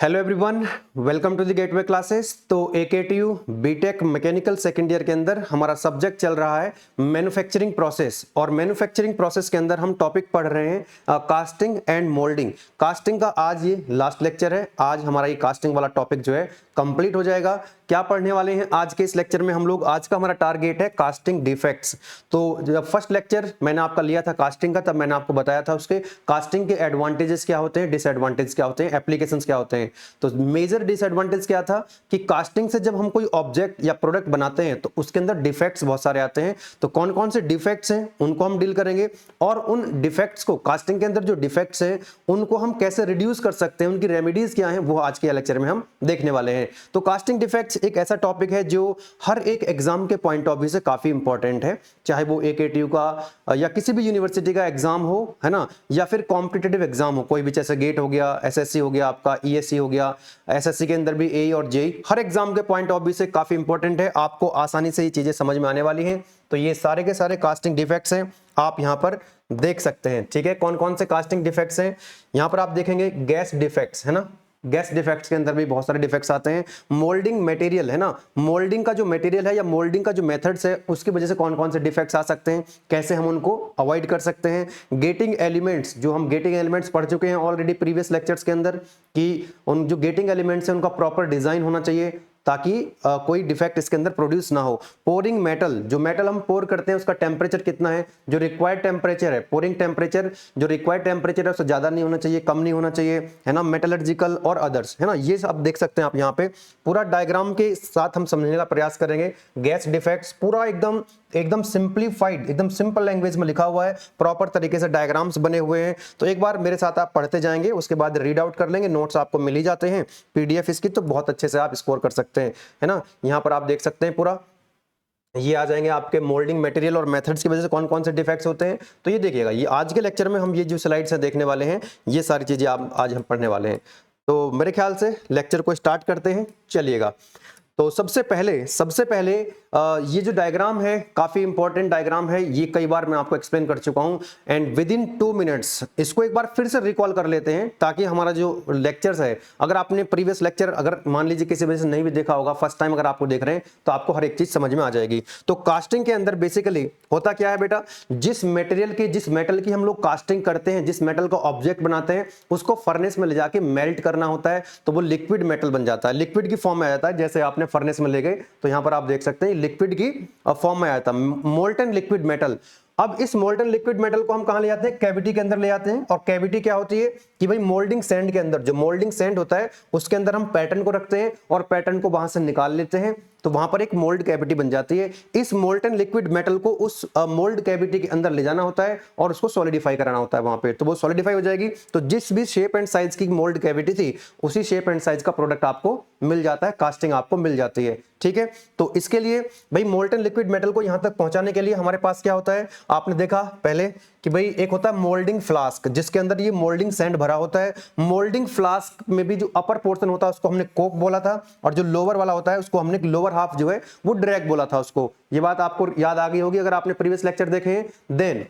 Hello everyone, welcome to the Gateway Classes. तो AKTU B Tech mechanical second year के अंदर हमारा सब्जेक्ट चल रहा है मैन्युफैक्चरिंग प्रोसेस, और मैन्युफैक्चरिंग प्रोसेस के अंदर हम टॉपिक पढ़ रहे हैं कास्टिंग एंड मोल्डिंग। कास्टिंग का आज ये लास्ट लेक्चर है। आज हमारा ये कास्टिंग वाला टॉपिक जो है कंप्लीट हो जाएगा। क्या पढ़ने वाले हैं आज के इस लेक्चर में हम लोग? आज का हमारा टारगेट है कास्टिंग डिफेक्ट्स। तो जब फर्स्ट लेक्चर मैंने आपका लिया था कास्टिंग का, तब मैंने आपको बताया था उसके कास्टिंग के एडवांटेजेस क्या होते हैं, डिसएडवांटेज क्या होते हैं, एप्लीकेशंस क्या होते हैं। तो मेजर डिसएडवांटेज क्या था कि कास्टिंग से जब हम कोई ऑब्जेक्ट या प्रोडक्ट बनाते हैं तो उसके अंदर डिफेक्ट्स बहुत सारे आते हैं। तो कौन कौन से डिफेक्ट्स हैं उनको हम डील करेंगे, और उन डिफेक्ट्स को, कास्टिंग के अंदर जो डिफेक्ट्स हैं उनको हम कैसे रिड्यूस कर सकते हैं, उनकी रेमेडीज क्या हैं, वो आज के लेक्चर में हम देखने वाले हैं। तो कास्टिंग डिफेक्ट्स एक ऐसा टॉपिक है जो हर एक एग्जाम के पॉइंट ऑफ व्यू से काफी इंपॉर्टेंट है, चाहे वो AKTU का या किसी भी यूनिवर्सिटी का एग्जाम हो, है ना, या फिर कॉम्पिटिटिव एग्जाम हो, कोई भी, जैसे गेट हो गया, SSC हो गया, आपका ESC हो गया, SSC के अंदर भी AE और JEE, हर एग्जाम के पॉइंट ऑफ व्यू से काफी इंपॉर्टेंट है। आपको आसानी से ये चीजें समझ में आने वाली हैं। तो ये सारे के सारे कास्टिंग डिफेक्ट्स हैं, आप यहां पर देख सकते हैं। ठीक है, कौन कौन से कास्टिंग डिफेक्ट्स हैं यहां पर आप देखेंगे? गैस डिफेक्ट्स, है ना, गैस डिफेक्ट्स के अंदर भी बहुत सारे डिफेक्ट्स आते हैं। मोल्डिंग मटेरियल, है ना, मोल्डिंग का जो मटेरियल है या मोल्डिंग का जो मेथड्स है उसकी वजह से कौन कौन से डिफेक्ट्स आ सकते हैं, कैसे हम उनको अवॉइड कर सकते हैं। गेटिंग एलिमेंट्स, जो हम गेटिंग एलिमेंट्स पढ़ चुके हैं ऑलरेडी प्रीवियस लेक्चर्स के अंदर, कि उन जो गेटिंग एलिमेंट्स हैं उनका प्रॉपर डिजाइन होना चाहिए ताकि कोई डिफेक्ट इसके अंदर प्रोड्यूस ना हो। पोरिंग मेटल, जो मेटल हम पोर करते हैं उसका टेम्परेचर कितना है, जो रिक्वायर्ड टेम्परेचर है, पोरिंग टेम्परेचर जो रिक्वायर्ड टेम्परेचर है उससे ज्यादा नहीं होना चाहिए, कम नहीं होना चाहिए, है ना, मेटलर्जिकल और अदर्स, है ना, ये सब देख सकते हैं आप यहाँ पे। पूरा डायग्राम के साथ हम समझने का प्रयास करेंगे। गैस डिफेक्ट्स पूरा एकदम एकदम सिंप्लीफाइड, एकदम सिंपल लैंग्वेज में लिखा हुआ है, प्रॉपर तरीके से डायग्राम्स बने हुए हैं। तो एक बार मेरे साथ आप पढ़ते जाएंगे, उसके बाद रीड आउट कर लेंगे। नोट्स आपको मिल ही जाते हैं PDF इसकी, तो बहुत अच्छे से आप स्कोर कर सकते हैं, है ना। यहाँ पर आप देख सकते हैं पूरा ये आ जाएंगे आपके मोल्डिंग मटेरियल और मेथड्स की वजह से कौन कौन से डिफेक्ट्स होते हैं। तो ये देखिएगा, ये आज के लेक्चर में हम ये जो स्लाइड्स हैं देखने वाले हैं, ये सारी चीजें आप आज हम पढ़ने वाले हैं। तो मेरे ख्याल से लेक्चर को स्टार्ट करते हैं, चलिएगा। तो सबसे पहले ये जो डायग्राम है काफी इंपॉर्टेंट डायग्राम है, ये कई बार मैं आपको एक्सप्लेन कर चुका हूं, एंड विद इन 2 मिनट्स इसको एक बार फिर से रिकॉल कर लेते हैं ताकि हमारा जो लेक्चर्स है, अगर आपने प्रीवियस लेक्चर अगर मान लीजिए किसी वजह से नहीं भी देखा होगा, फर्स्ट टाइम अगर आपको देख रहे हैं तो आपको हर एक चीज समझ में आ जाएगी। तो कास्टिंग के अंदर बेसिकली होता क्या है बेटा, जिस मेटल की हम लोग कास्टिंग करते हैं, जिस मेटल का ऑब्जेक्ट बनाते हैं, उसको फर्नेस में ले जाके मेल्ट करना होता है, तो वो लिक्विड मेटल बन जाता है, लिक्विड की फॉर्म में आ जाता है। जैसे आपने फर्नेस में ले गए तो यहां पर आप देख सकते हैं लिक्विड की फॉर्म में आया था, मोल्टन लिक्विड मेटल। अब इस मोल्टन लिक्विड मेटल को हम कहां ले जाते हैं? कैविटी के अंदर ले जाते हैं। और कैविटी क्या होती है कि भाई मोल्डिंग सैंड के अंदर, जो मोल्डिंग सैंड होता है उसके अंदर हम पैटर्न को रखते हैं और पैटर्न को वहां से निकाल लेते हैं, तो वहां पर एक मोल्ड कैविटी बन जाती है। इस मोल्टन लिक्विड मेटल को उस मोल्ड कैविटी के अंदर ले जाना होता है और उसको सॉलिडिफाई कराना होता है वहां पे, तो वो सॉलिडिफाई हो जाएगी। तो जिस भी शेप एंड साइज की मोल्ड कैविटी थी उसी शेप एंड साइज का प्रोडक्ट आपको मिल जाता है, कास्टिंग आपको मिल जाती है। ठीक है, तो इसके लिए भाई मोल्टन लिक्विड मेटल को यहां तक पहुंचाने के लिए हमारे पास क्या होता है, आपने देखा पहले कि भाई एक होता है मोल्डिंग फ्लास्क, जिसके अंदर ये मोल्डिंग सैंड भरा होता है। मोल्डिंग फ्लास्क में भी जो अपर पोर्शन होता है उसको हमने कोक बोला था, और जो लोअर वाला होता है उसको हमने लोअर हाफ जो है वो ड्रैग बोला था उसको। ये बात आपको याद आ गई होगी अगर आपने प्रीवियस लेक्चर देखे। देन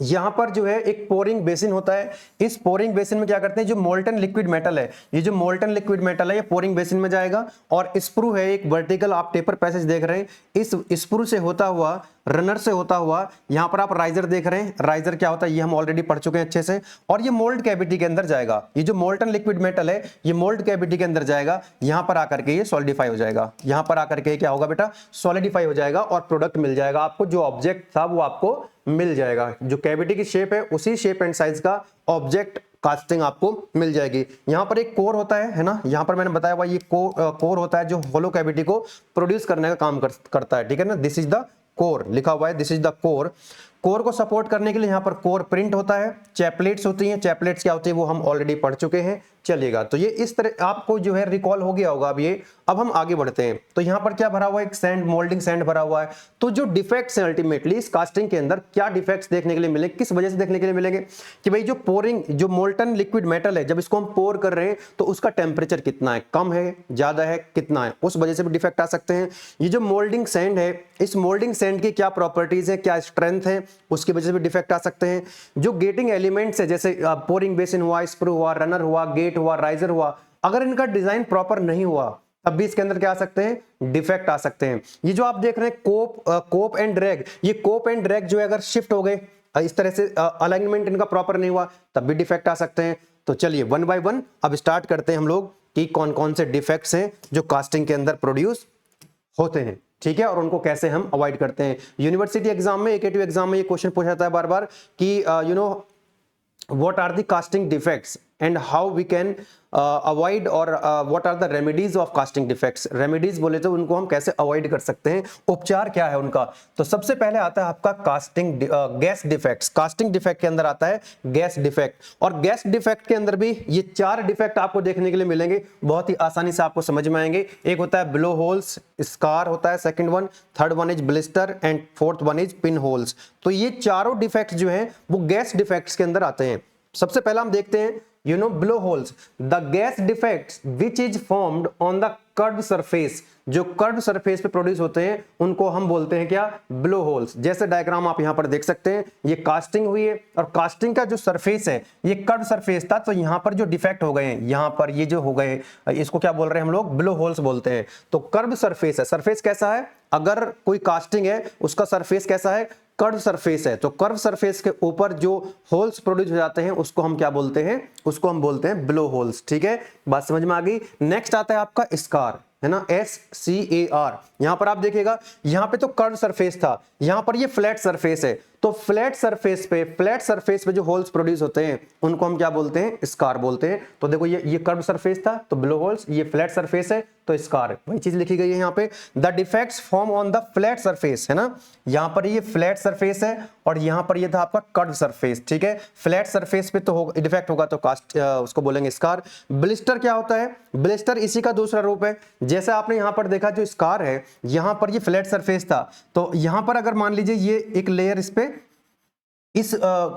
यहां पर जो है एक पोरिंग बेसिन होता है। इस पोरिंग बेसिन में क्या करते हैं, जो मोल्टन लिक्विड मेटल है, ये जो मोल्टन लिक्विड मेटल है ये पोरिंग बेसिन में जाएगा, और स्प्रू है एक वर्टिकल, आप टेपर पैसेज देख रहे हैं, इस स्प्रू से होता हुआ, रनर से होता हुआ, यहां पर आप राइजर देख रहे हैं। राइजर क्या होता है ये हम ऑलरेडी पढ़ चुके हैं अच्छे से, और ये मोल्ड कैविटी के अंदर जाएगा। ये जो मोल्टन लिक्विड मेटल है ये मोल्ड कैविटी के अंदर जाएगा, यहां पर आकर के ये सॉलिडिफाई हो जाएगा। यहां पर आकर के क्या होगा बेटा, सॉलिडिफाई हो जाएगा और प्रोडक्ट मिल जाएगा आपको। जो ऑब्जेक्ट था वो आपको मिल जाएगा, जो कैविटी की शेप है उसी शेप एंड साइज का ऑब्जेक्ट कास्टिंग आपको मिल जाएगी। यहां पर एक कोर होता है ना, यहां पर मैंने बताया हुआ ये कोर होता है जो होलो कैविटी को प्रोड्यूस करने का काम करता है। ठीक है ना, दिस इज द कोर लिखा हुआ है, this is the core. Core को सपोर्ट करने के लिए यहां पर कोर प्रिंट होता है, चैपलेट्स होती हैं। चैपलेट्स क्या होती है वो हम ऑलरेडी पढ़ चुके हैं। चलिएगा, तो ये इस तरह आपको जो है रिकॉल हो गया होगा अब ये। अब हम आगे बढ़ते हैं, तो यहां पर क्या भरा हुआ है, एक सैंड, मोल्डिंग सैंड भरा हुआ है। तो जो डिफेक्ट्स हैं अल्टीमेटली इस कास्टिंग के अंदर क्या डिफेक्ट्स देखने के लिए मिले, किस वजह से देखने के लिए मिलेंगे, कि भाई जो पोरिंग, जो मोल्टन लिक्विड मेटल है जब इसको हम पोर कर रहे हैं तो उसका टेम्परेचर कितना है, कम है, ज्यादा है, कितना है, उस वजह से भी डिफेक्ट आ सकते हैं। ये जो मोल्डिंग सैंड है, इस मोल्डिंग सैंड की क्या प्रॉपर्टीज है, क्या स्ट्रेंथ है, उसकी वजह से भी डिफेक्ट आ सकते हैं। जो गेटिंग एलिमेंट्स है, जैसे पोरिंग बेसिन हुआ, स्प्रू हुआ, रनर हुआ, गेट हुआ, राइजर हुआ, अगर इनका डिजाइन प्रॉपर नहीं हुआ तब भी इसके अंदर क्या आ सकते हैं, डिफेक्ट आ सकते हैं। ये जो आप देख रहे हैं कोप एंड ड्रैग, ये कोप एंड ड्रैग जो है अगर शिफ्ट हो गए इस तरह से, अलाइनमेंट इनका प्रॉपर नहीं हुआ, तब भी डिफेक्ट आ सकते हैं। तो चलिए वन बाय वन अब स्टार्ट करते हैं हम लोग कि कौन कौन से डिफेक्ट्स हैं जो कास्टिंग के अंदर प्रोड्यूस होते हैं, ठीक है, और उनको कैसे हम अवॉइड करते हैं। यूनिवर्सिटी एग्जाम में, एकेटीयू एग्जाम में ये क्वेश्चन पूछा जाता है बार बार कि what are the casting defects and how we can avoid or what are the remedies of casting defects। Remedies बोले तो उनको हम कैसे अवॉइड कर सकते हैं, उपचार क्या है उनका। तो सबसे पहले आता है आपका casting gas defects. Casting defect के अंदर आता है गैस डिफेक्ट, और गैस डिफेक्ट के अंदर भी ये 4 डिफेक्ट आपको देखने के लिए मिलेंगे, बहुत ही आसानी से आपको समझ में आएंगे। एक होता है ब्लो होल्स, स्कार होता है second one, third one is blister and fourth one is pin holes. तो ये चारों डिफेक्ट्स जो हैं वो गैस डिफेक्ट्स के अंदर आते हैं। सबसे पहला हम देखते हैं blow holes, the gas defects which is formed on the curved surface। जो कर्व सरफेस पे प्रोड्यूस होते हैं उनको हम बोलते हैं क्या, ब्लो होल्स। जैसे डायग्राम आप यहां पर देख सकते हैं, ये कास्टिंग हुई है और कास्टिंग का जो सरफेस है ये कर्व सरफेस था, तो यहां पर जो डिफेक्ट हो गए हैं, यहां पर ये जो हो गए, इसको क्या बोल रहे हैं हम लोग, ब्लो होल्स बोलते हैं। तो कर्व सरफेस है, सरफेस कैसा है, अगर कोई कास्टिंग है उसका सरफेस कैसा है, कर्व सरफेस है, तो कर्व सरफेस के ऊपर जो होल्स प्रोड्यूस हो जाते हैं उसको हम क्या बोलते हैं, उसको हम बोलते हैं ब्लो होल्स। ठीक है, बात समझ में आ गई। नेक्स्ट आता है आपका स्कार, है ना, SCAR। यहां पर आप देखिएगा, यहां पे तो कर्व सरफेस था, यहां पर ये फ्लैट सरफेस है, तो फ्लैट सरफेस पे जो होल्स प्रोड्यूस होते हैं उनको हम क्या बोलते हैं, स्कार बोलते हैं। तो देखो ये कर्व सरफेस था तो ब्लो होल्स, ये फ्लैट सरफेस है तो स्कार, वही चीज लिखी गई है यहाँ पे। The defects form on the flat surface, है ना, यहाँ पर ये फ्लैट सरफेस है और यहाँ पर ये था आपका कर्व सरफेस। ठीक है, फ्लैट सरफेस पे तो डिफेक्ट होगा तो कास्ट उसको बोलेंगे स्कार। ब्लिस्टर क्या होता है, ब्लिस्टर इसी का दूसरा रूप है। जैसे आपने यहाँ पर देखा, जो स्कार है यहाँ पर ये फ्लैट सरफेस था, तो यहाँ पर अगर मान लीजिए ये एक लेयर इस पे, इस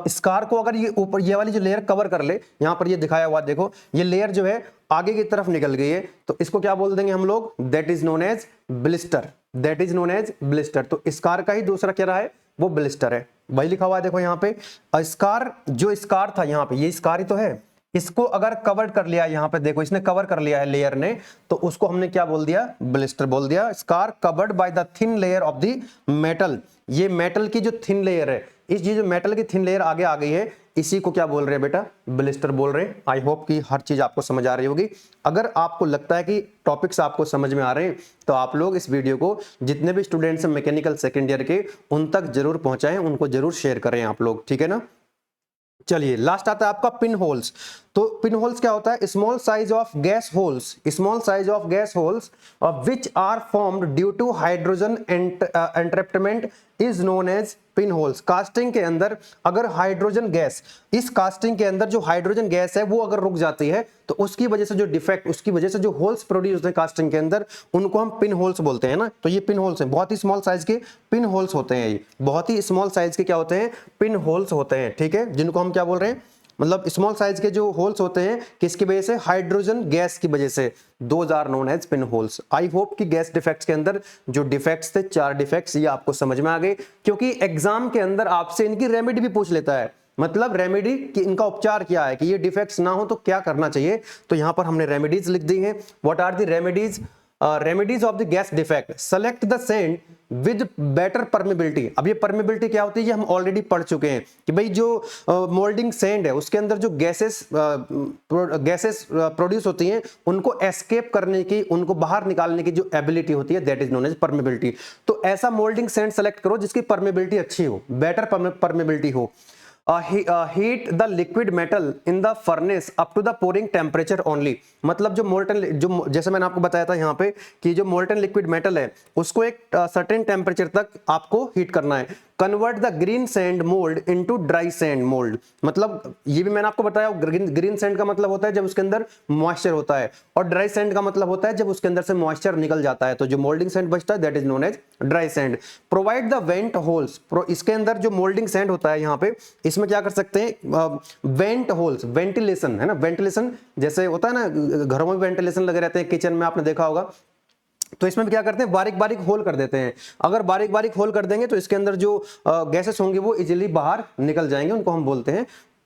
स्कार को अगर ये ऊपर ये वाली जो लेयर कवर कर ले, यहां पर ये दिखाया हुआ देखो, ये लेयर जो है आगे की तरफ निकल गई है, तो इसको क्या बोल देंगे हम लोग, that is known as blister, that is known as blister. तो स्कार का ही दूसरा क्या रहा है, वो ब्लिस्टर है, वही लिखा हुआ है देखो यहाँ पे। स्कार, जो स्कार था यहाँ पे, ये स्कार ही तो है, इसको अगर कवर कर लिया, यहाँ पे देखो इसने कवर कर लिया है लेयर ने, तो उसको हमने क्या बोल दिया, ब्लिस्टर बोल दिया। Scar covered by the thin layer of the metal, ये मेटल की जो थिन लेयर है, इस जो मेटल की थिन लेयर आगे आ गई है, इसी को क्या बोल रहे हैं बेटा, ब्लिस्टर बोल रहे हैं। आई होप कि हर चीज आपको समझ आ रही होगी। अगर आपको लगता है कि टॉपिक्स आपको समझ में आ रहे हैं तो आप लोग इस वीडियो को जितने भी स्टूडेंट्स हैं मैकेनिकल सेकेंड ईयर के, उन तक जरूर पहुंचाएं, उनको जरूर शेयर करें आप लोग, ठीक है ना। चलिए लास्ट आता है आपका पिन होल्स। तो पिन होल्स क्या होता है, small size of gas holes, small size of gas holes which are formed due to hydrogen entrapment is known as pin holes. Casting के अंदर अगर हाइड्रोजन गैस, इस कास्टिंग के अंदर जो हाइड्रोजन गैस है वो अगर रुक जाती है, तो उसकी वजह से जो डिफेक्ट, उसकी वजह से जो होल्स प्रोड्यूस होते हैं कास्टिंग के अंदर, उनको हम पिन होल्स बोलते हैं ना। तो ये पिन होल्स हैं, बहुत ही स्मॉल साइज के पिन होल्स होते हैं, ये बहुत ही स्मॉल साइज के क्या होते हैं, पिन होल्स होते हैं। ठीक है, जिनको हम क्या बोल रहे हैं, मतलब स्मॉल साइज के जो होल्स होते हैं, किसकी वजह से, हाइड्रोजन गैस की वजह से, those are known as pin holes. I hope कि गैस डिफेक्ट्स के अंदर जो डिफेक्ट्स थे, 4 डिफेक्ट्स, ये आपको समझ में आ गए, क्योंकि एग्जाम के अंदर आपसे इनकी रेमेडी भी पूछ लेता है। मतलब रेमेडी कि इनका उपचार क्या है, कि ये डिफेक्ट्स ना हो तो क्या करना चाहिए। तो यहां पर हमने रेमेडीज लिख दी हैं। What are the remedies, remedies of the gas defect, select the sand with better permeability. अब ये परमेबिलिटी क्या होती है, ये हम ऑलरेडी पढ़ चुके हैं कि भाई जो मोल्डिंग सैंड है उसके अंदर जो गैसेस प्रोड्यूस होती हैं, उनको एस्केप करने की, उनको बाहर निकालने की जो एबिलिटी होती है, that is known as permeability. तो ऐसा मोल्डिंग सैंड सेलेक्ट करो जिसकी परमेबिलिटी अच्छी हो, बेटर परमेबिलिटी हो। Heat the liquid metal in the furnace up to the pouring temperature only. मतलब जो मोल्टन, जो जैसे मैंने आपको बताया था यहाँ पे कि जो मोल्टन लिक्विड मेटल है उसको एक सर्टेन टेम्परेचर तक आपको हीट करना है। Convert the green sand mould into dry sand mould. मतलब ये भी मैंने आपको बताया, ग्रीन सैंड का मतलब होता है जब उसके अंदर मॉइस्चर होता है, और ड्राई सैंड का मतलब होता है जब उसके अंदर से मॉइस्चर निकल जाता है। तो जो मोल्डिंग सैंड बचता है that is known as dry sand. Provide the vent holes, इसके अंदर जो मोल्डिंग सैंड होता है यहाँ पे, इसमें क्या कर सकते हैं, वेंट होल्स, वेंटिलेशन, है ना, वेंटिलेशन जैसे होता है ना, घरों में वेंटिलेशन लगे रहते हैं, किचन में आपने देखा होगा, तो इसमें भी क्या करते हैं, बारीक बारीक होल कर देते हैं। अगर बारीक बारीक होल कर देंगे तो इसके अंदर जो गैसेस होंगे वो इजीली बाहर निकल जाएंगे, उनको हम बोलते हैं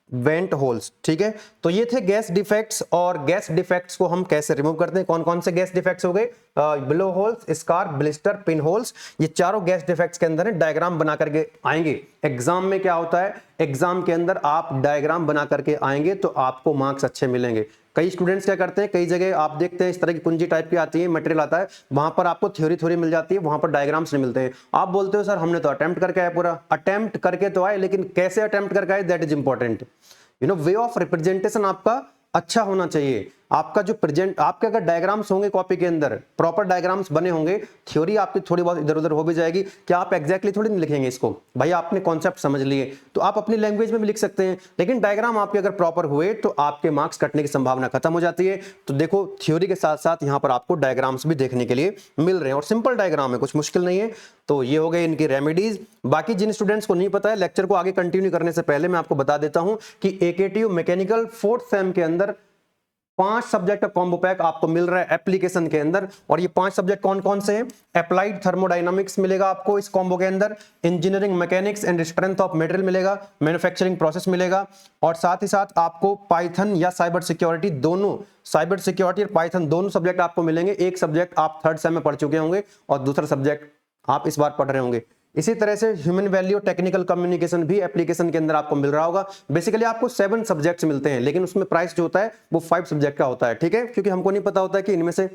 वेंट होल्स, ठीक है। तो ये थे गैस डिफेक्ट्स, और गैस डिफेक्ट्स को हम कैसे रिमूव करते हैं, कौन कौन से गैस डिफेक्ट्स हो गए, blow holes, scar, blister, pin holes, ये चारों गैस डिफेक्ट्स के अंदर डायग्राम बना करके आएंगे। एग्जाम में क्या होता है, एग्जाम के अंदर आप डायग्राम बना करके आएंगे तो आपको मार्क्स अच्छे मिलेंगे। कई स्टूडेंट्स क्या करते हैं, कई जगह आप देखते हैं इस तरह की कुंजी टाइप की आती है, मटेरियल आता है, वहां पर आपको थ्योरी थ्योरी मिल जाती है, वहां पर डायग्राम्स नहीं मिलते हैं। आप बोलते हो सर हमने तो अटेम्प्ट करके आए, पूरा अटेम्प्ट करके तो आए, लेकिन कैसे अटेम्प्ट करके आए, that is important. Way of representation आपका अच्छा होना चाहिए। आपका जो प्रेजेंट, आपके अगर डायग्राम्स होंगे कॉपी के अंदर, प्रॉपर डायग्राम्स बने होंगे, थ्योरी आपकी थोड़ी बहुत इधर उधर हो भी जाएगी, क्या आप एग्जैक्टली थोड़ी नहीं लिखेंगे इसको, भाई आपने कॉन्सेप्ट समझ लिए तो आप अपनी लैंग्वेज में भी लिख सकते हैं, लेकिन डायग्राम आपके अगर प्रॉपर हुए तो आपके मार्क्स कटने की संभावना खत्म हो जाती है। तो देखो थ्योरी के साथ साथ यहाँ पर आपको डायग्राम्स भी देखने के लिए मिल रहे हैं, और सिंपल डायग्राम है, कुछ मुश्किल नहीं है। तो ये हो गए इनकी रेमेडीज। बाकी जिन स्टूडेंट्स को नहीं पता है, लेक्चर को आगे कंटिन्यू करने से पहले मैं आपको बता देता हूं कि एकेटीयू मैकेनिकल 4th सेम के अंदर 5 सब्जेक्ट का कॉम्बो पैक आपको मिल रहा है एप्लीकेशन के अंदर। और ये 5 सब्जेक्ट कौन कौन से हैं, अप्लाइड थर्मोडायनामिक्स मिलेगा आपको इस कॉम्बो के अंदर, engineering mechanics and strength of material मिलेगा, मैन्युफैक्चरिंग प्रोसेस मिलेगा, और साथ ही साथ आपको पाइथन या साइबर सिक्योरिटी, दोनों साइबर सिक्योरिटी और पाइथन दोनों सब्जेक्ट आपको मिलेंगे। एक सब्जेक्ट आप 3rd सेम में पढ़ चुके होंगे और दूसरा सब्जेक्ट आप इस बार पढ़ रहे होंगे। इसी तरह से ह्यूमन वैल्यू, टेक्निकल कम्युनिकेशन भी एप्लीकेशन के अंदर आपको मिल रहा होगा। बेसिकली आपको 7 सब्जेक्ट्स मिलते हैं, लेकिन उसमें प्राइस जो होता है वो 5 सब्जेक्ट का होता है, ठीक है, क्योंकि हमको नहीं पता होता है कि इनमें से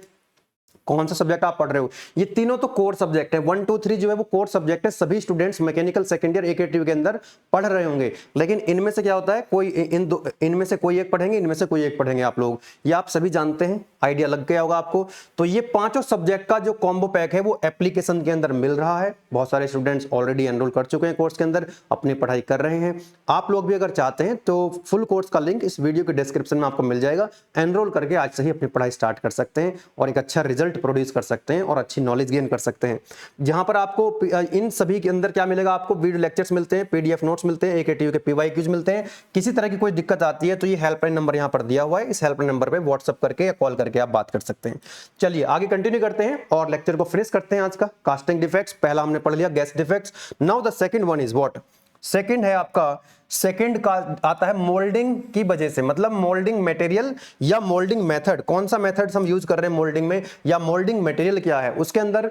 कौन सा सब्जेक्ट आप पढ़ रहे हो। ये तीनों तो कोर सब्जेक्ट है, 1 2 3 जो है वो कोर सब्जेक्ट है, सभी students mechanical second year AKTU के अंदर पढ़ रहे होंगे। लेकिन इनमें से क्या होता है, कोई इनमें से कोई एक पढ़ेंगे, इनमें से कोई एक पढ़ेंगे आप लोग, ये आप सभी जानते हैं, आइडिया लग गया होगा आपको। तो ये पांचों सब्जेक्ट का जो कॉम्बो पैक है वो एप्लीकेशन के अंदर मिल रहा है। बहुत सारे स्टूडेंट्स ऑलरेडी एनरोल कर चुके हैं कोर्स के अंदर, अपनी पढ़ाई कर रहे हैं। आप लोग भी अगर चाहते हैं तो फुल कोर्स का लिंक इस वीडियो के डिस्क्रिप्शन में आपको मिल जाएगा, एनरोल करके आज से ही अपनी पढ़ाई स्टार्ट कर सकते हैं और एक अच्छा रिजल्ट प्रोड्यूस कर सकते हैं और अच्छी नॉलेज गेन कर सकते हैं। जहां पर आपको इन सभी के अंदर क्या मिलेगा, आपको वीडियो लेक्चर्स मिलते हैं, पीडीएफ नोट्स मिलते हैं, एकेटीयू के पीवाईक्यूज मिलते हैं। किसी तरह की कोई दिक्कत आती है तो ये हेल्पलाइन नंबर यहां पर दिया हुआ है, इस हेल्पलाइन नंबर पे व्हाट्सएप करके या कॉल करके आप बात कर सकते हैं। चलिए आगे कंटिन्यू करते हैं और लेक्चर को फिनिश करते हैं आज का। कास्टिंग डिफेक्ट्स पहला हमने पढ़ लिया, gas defects. Now the second one is what, second है आपका, सेकंड का आता है मोल्डिंग की वजह से, मतलब मोल्डिंग मटेरियल या मोल्डिंग मेथड, कौन सा मेथड हम यूज कर रहे हैं मोल्डिंग में, या मोल्डिंग मटेरियल क्या है। उसके अंदर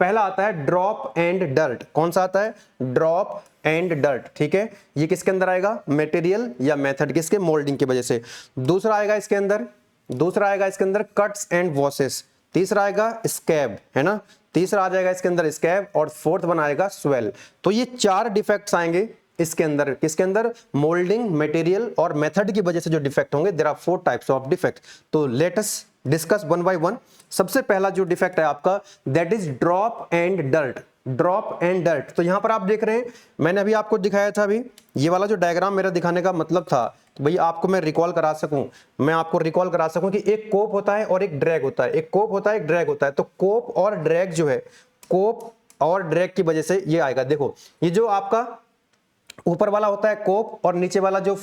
पहला आता है ड्रॉप एंड डर्ट। कौन सा आता है, ड्रॉप एंड डर्ट, ठीक है। ये किसके अंदर आएगा, मटेरियल या मेथड, किसके, मोल्डिंग की वजह से। दूसरा आएगा इसके अंदर कट्स एंड वॉशेस। तीसरा आएगा स्कैब, है ना, तीसरा आ जाएगा इसके अंदर स्कैब, और फोर्थ बनाएगा स्वेल। तो ये 4 डिफेक्ट्स आएंगे इसके अंदर, किसके अंदर, मोल्डिंग, मटेरियल और मेथड की वजह से जो डिफेक्ट होंगे। There are 4 types of defect. तो let us discuss one by one. सबसे पहला जो डिफेक्ट है आपका, that is drop and dirt. Drop and dirt, तो यहां पर आप देख रहे हैं, मैंने अभी आपको दिखाया था, अभी ये वाला जो डायग्राम मेरा दिखाने का मतलब था, तो भैया आपको मैं रिकॉल करा सकूं, कि एक कोप होता है और एक ड्रैग होता है, एक कोप होता है, एक ड्रैग होता है। तो कोप और ड्रैग जो है, कोप और ड्रैग की वजह से ये आएगा। देखो ये जो आपका ऊपर वाला होता है कोप, और नीचे वाला जो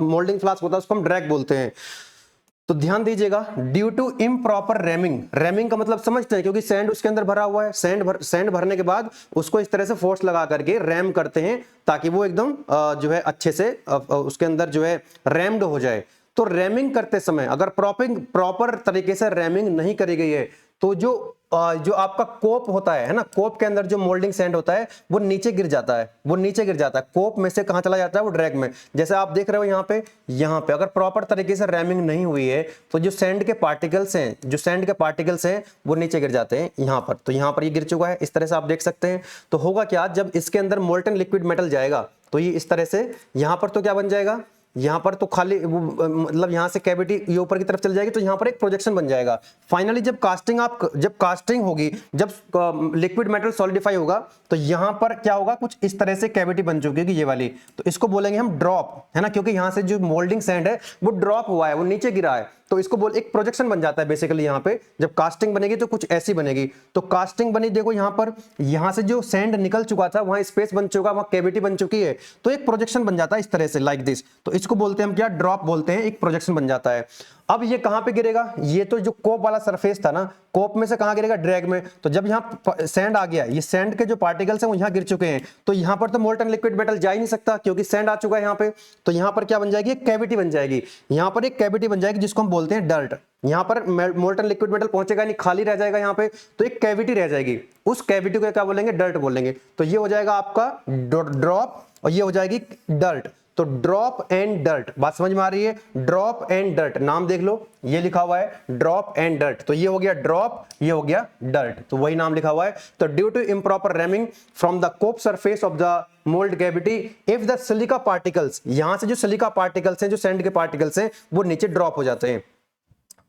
मोल्डिंग फ्लास्क होता है उसको हम ड्रैग बोलते हैं। तो ध्यान दीजिएगा, due to improper ramming, ramming का मतलब समझते हैं, क्योंकि सैंड उसके अंदर भरा हुआ है, सैंड भरने के बाद उसको इस तरह से फोर्स लगा करके रैम करते हैं, ताकि वो एकदम जो है अच्छे से उसके अंदर जो है रैम्ड हो जाए। तो रैमिंग करते समय अगर प्रॉपर तरीके से रैमिंग नहीं करी गई है, तो जो आपका कोप होता है ना, कोप के अंदर जो मोल्डिंग सैंड होता है वो नीचे गिर जाता है, कोप में से कहां चला जाता है, वो ड्रैग में। जैसे आप देख रहे हो यहाँ पे अगर प्रॉपर तरीके से रैमिंग नहीं हुई है तो जो सैंड के पार्टिकल्स हैं वो नीचे गिर जाते हैं यहाँ पर। तो यहाँ पर ये गिर चुका है, इस तरह से आप देख सकते हैं। तो होगा क्या, जब इसके अंदर मोल्टन लिक्विड मेटल जाएगा तो ये इस तरह से यहाँ पर तो क्या बन जाएगा, यहाँ पर तो खाली मतलब यहाँ से कैविटी ये ऊपर की तरफ चल जाएगी, तो यहाँ पर एक प्रोजेक्शन बन जाएगा। फाइनली जब कास्टिंग होगी, जब लिक्विड मेटल सॉलिडिफाई होगा, तो यहाँ पर क्या होगा, कुछ इस तरह से कैविटी बन चुकी है ये वाली। तो इसको बोलेंगे हम ड्रॉप, है ना, क्योंकि यहाँ से जो मोल्डिंग सैंड है वो ड्रॉप हुआ है, वो नीचे गिरा है, तो इसको एक प्रोजेक्शन बन जाता है बेसिकली। यहाँ पे जब कास्टिंग बनेगी तो कुछ ऐसी बनेगी। तो कास्टिंग बनी, देखो यहाँ पर, यहाँ से जो सैंड निकल चुका था वहां स्पेस बन चुका, वहां कैविटी बन चुकी है, तो एक प्रोजेक्शन बन जाता है इस तरह से, लाइक दिस। तो इसको बोलते हैं हम क्या, ड्रॉप बोलते हैं, एक प्रोजेक्शन बन जाता है। अब ये कहां पे गिरेगा, ये तो जो कोप वाला सरफेस था ना, कोप में से कहां गिरेगा, ड्रैग में। तो जब यहाँ सैंड आ गया, ये सैंड के जो पार्टिकल्स हैं वो यहाँ गिर चुके हैं, तो यहाँ पर तो मोल्टन लिक्विड मेटल जा ही नहीं सकता क्योंकि सैंड आ चुका है यहाँ पे। तो यहाँ पर क्या बन जाएगी, एक कैविटी बन जाएगी, यहाँ पर एक कैविटी बन जाएगी जिसको हम बोलते हैं डर्ट। यहाँ पर मोल्टन लिक्विड मेटल पहुंचेगा नहीं, खाली रह जाएगा यहाँ पे, तो एक कैविटी रह जाएगी, उस कैविटी को क्या बोलेंगे, डर्ट बोलेंगे। तो ये हो जाएगा आपका ड्रॉप और ये हो जाएगी डर्ट। तो ड्रॉप एंड डर्ट, बात समझ में आ रही है, ड्रॉप एंड डर्ट, नाम देख लो ये लिखा हुआ है ड्रॉप एंड डर्ट। तो ये हो गया ड्रॉप, ये हो गया डर्ट, तो वही नाम लिखा हुआ है। तो due to improper ramming from the cope surface of the mould cavity, if the silica particles, यहां से जो सिलिका पार्टिकल्स हैं, जो सैंड के पार्टिकल्स हैं, वो नीचे ड्रॉप हो जाते हैं,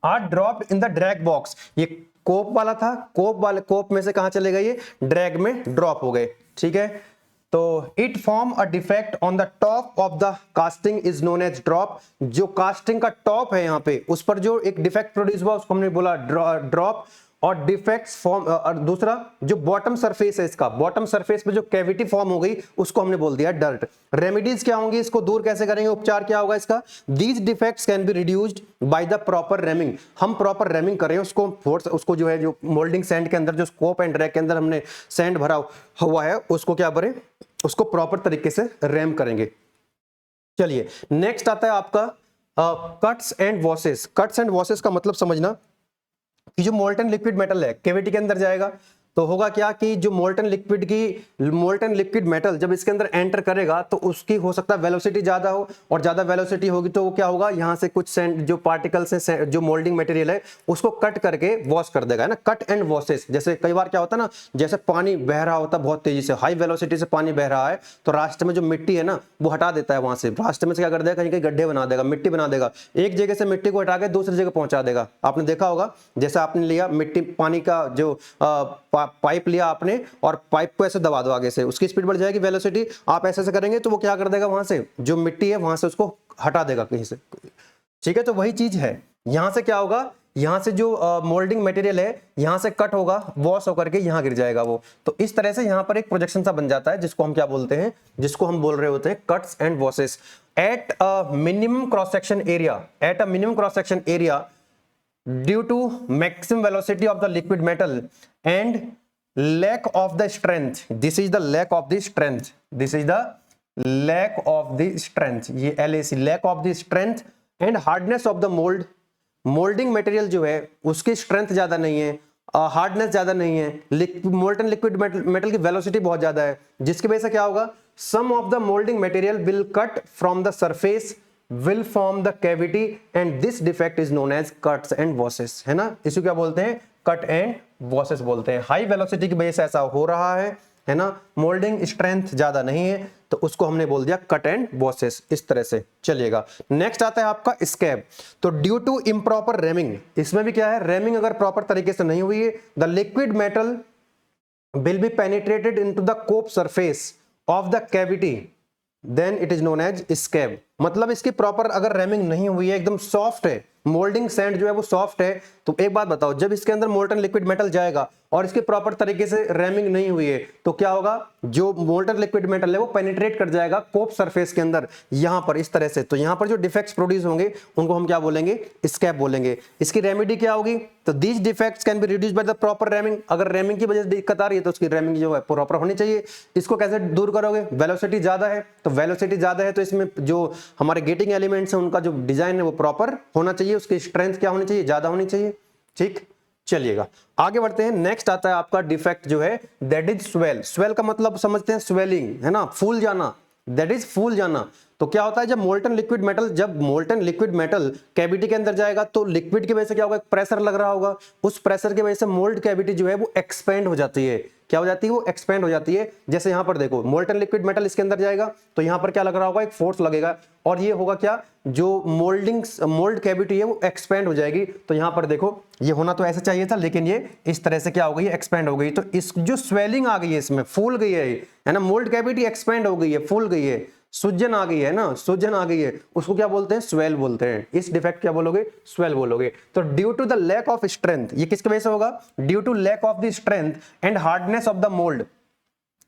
are drop in the drag box. ये कोप वाला था, कोप में से कहां चले गए, ये ड्रैग में ड्रॉप हो गए, ठीक है। तो it form a defect on the top of the casting is known as drop. जो कास्टिंग का टॉप है यहाँ पे, उस पर जो एक डिफेक्ट प्रोड्यूस हुआ उसको हमने बोला ड्रॉप। और डिफेक्ट्स फॉर्म, और दूसरा जो बॉटम सरफेस है, इसका बॉटम सरफेस पे जो कैविटी फॉर्म हो गई उसको हमने बोल दिया डर्ट। रेमेडीज क्या होंगी, इसको दूर कैसे करेंगे, उपचार क्या होगा इसका, these defects can be reduced by the proper rhyming. हम प्रॉपर रैमिंग करें उसको, फोर्स उसको जो है, जो मोल्डिंग सैंड के अंदर, जो स्कोप एंड ड्रैग के अंदर हमने सैंड भरा हुआ है, उसको क्या करें, उसको प्रॉपर तरीके से रैम करेंगे। चलिए नेक्स्ट आता है आपका कट्स एंड वॉसेस। कट्स एंड वॉसेस का मतलब समझना कि जो मोल्टन लिक्विड मेटल है कैविटी के अंदर जाएगा, तो होगा क्या कि जो मोल्टन लिक्विड मेटल जब इसके अंदर एंटर करेगा तो उसकी हो सकता है वेलोसिटी ज्यादा हो, और ज्यादा वेलोसिटी होगी तो वो क्या होगा, यहाँ से कुछ सैंड जो पार्टिकल्स हैं, जो मोल्डिंग मटेरियल है, उसको कट करके वॉश कर देगा, है ना। कट एंड वॉशेस, जैसे कई बार क्या होता है ना, जैसे पानी बह रहा होता है बहुत तेजी से, हाई वेलोसिटी से पानी बह रहा है, तो रास्ते में जो मिट्टी है ना वो हटा देता है, वहां से रास्ते में से क्या कर देगा, कहीं कहीं गड्ढे बना देगा, मिट्टी बना देगा, एक जगह से मिट्टी को हटा के दूसरी जगह पहुंचा देगा। आपने देखा होगा, जैसे आपने लिया मिट्टी, पानी का जो पाइप लिया आपने, और पाइप को ऐसे दबा दो आगे से, उसकी स्पीड बढ़ जाएगी, वेलोसिटी, आप ऐसे ऐसे करेंगे तो वो क्या कर देगा, वहां से जो मिट्टी है वहां से उसको हटा देगा कहीं से, ठीक है। तो वही चीज है, यहां से क्या होगा, यहां से जो मोल्डिंग मटेरियल है यहां से कट होगा, वॉश होकर के यहां गिर जाएगा वो। तो इस तरह से यहां पर एक प्रोजेक्शन सा बन जाता है, जिसको हम क्या बोलते हैं, जिसको हम बोल रहे होते हैं cuts and washes. At a minimum cross section area, due to maximum velocity of the liquid metal and lack of the strength, this is the lack of the strength, ये LAC, lack of the strength and hardness of the molding material जो है उसकी strength ज्यादा नहीं है, hardness ज्यादा नहीं है, मोल्टन लिक्विड मेटल की वेलोसिटी बहुत ज्यादा है, जिसकी वजह से क्या होगा, some of the moulding material will cut from the surface, will form the cavity and this defect is known as cuts and washes, है ना। इसको क्या बोलते हैं, कट एंड वॉशेस बोलते हैं। हाई वेलोसिटी की वजह से ऐसा हो रहा है ना, मोल्डिंग स्ट्रेंथ ज्यादा नहीं है, तो उसको हमने बोल दिया कट एंड वॉशेस, इस तरह से चलिएगा। नेक्स्ट आता है आपका स्कैब। तो ड्यू टू इम्प्रॉपर रैमिंग, इसमें भी क्या है, रैमिंग अगर प्रॉपर तरीके से नहीं हुई है, the liquid metal will be penetrated into the cope surface of the cavity, then it is known as scab. मतलब इसकी प्रॉपर अगर रैमिंग नहीं हुई है, एकदम सॉफ्ट है, मोल्डिंग सैंड जो है वो सॉफ्ट है, तो एक बात बताओ, जब इसके अंदर मोल्टन लिक्विड मेटल जाएगा और इसकी प्रॉपर तरीके से रैमिंग नहीं हुई है, तो क्या होगा, जो मोल्टन लिक्विड मेटल है वो पेनिट्रेट कर जाएगा कोप सरफेस के अंदर, यहां पर इस तरह से। तो यहां पर जो डिफेक्ट्स प्रोड्यूस होंगे उनको हम क्या बोलेंगे, स्कैब बोलेंगे। इसकी रेमेडी क्या होगी, तो these defects can be reduced by the proper rhyming. अगर रैमिंग की वजह से दिक्कत आ रही है तो उसकी रैमिंग जो है प्रॉपर होनी चाहिए। इसको कैसे दूर करोगे, वेलोसिटी ज्यादा है, तो वेलोसिटी ज्यादा है तो इसमें जो हमारे गेटिंग एलिमेंट्स हैं उनका जो डिजाइन है वो प्रॉपर होना चाहिए, उसकी स्ट्रेंथ क्या होनी चाहिए, ज्यादा होनी चाहिए, ठीक। चलिएगा आगे बढ़ते हैं। नेक्स्ट आता है आपका डिफेक्ट जो है, दैट इज स्वेल। स्वेल का मतलब समझते हैं, स्वेलिंग, है ना, फूल जाना, दैट इज फूल जाना। तो क्या होता है, जब मोल्टन लिक्विड मेटल कैविटी के अंदर जाएगा तो लिक्विड की वजह से क्या होगा, प्रेशर लग रहा होगा, उस प्रेशर की वजह से मोल्ड कैविटी जो है वो एक्सपेंड हो जाती है। क्या हो जाती है, वो एक्सपेंड हो जाती है। जैसे यहां पर देखो, मोल्टन लिक्विड मेटल इसके अंदर जाएगा तो यहां पर क्या लग रहा होगा, एक फोर्स लगेगा, और ये होगा क्या, जो मोल्ड कैविटी है वो एक्सपेंड हो जाएगी। तो यहां पर देखो, ये होना तो ऐसे चाहिए था, लेकिन ये इस तरह से क्या हो गई, एक्सपेंड हो गई। तो इस जो स्वेलिंग आ गई है, इसमें फूल गई है ना, मोल्ड कैविटी एक्सपेंड हो गई है, फूल गई है, सूजन आ गई है ना, सूजन आ गई है, उसको क्या बोलते हैं, स्वेल बोलते हैं। इस डिफेक्ट क्या बोलोगे, स्वेल बोलोगे। तो due to the lack of strength, ये किसकी वजह से होगा, due to lack of the strength and hardness of the mould,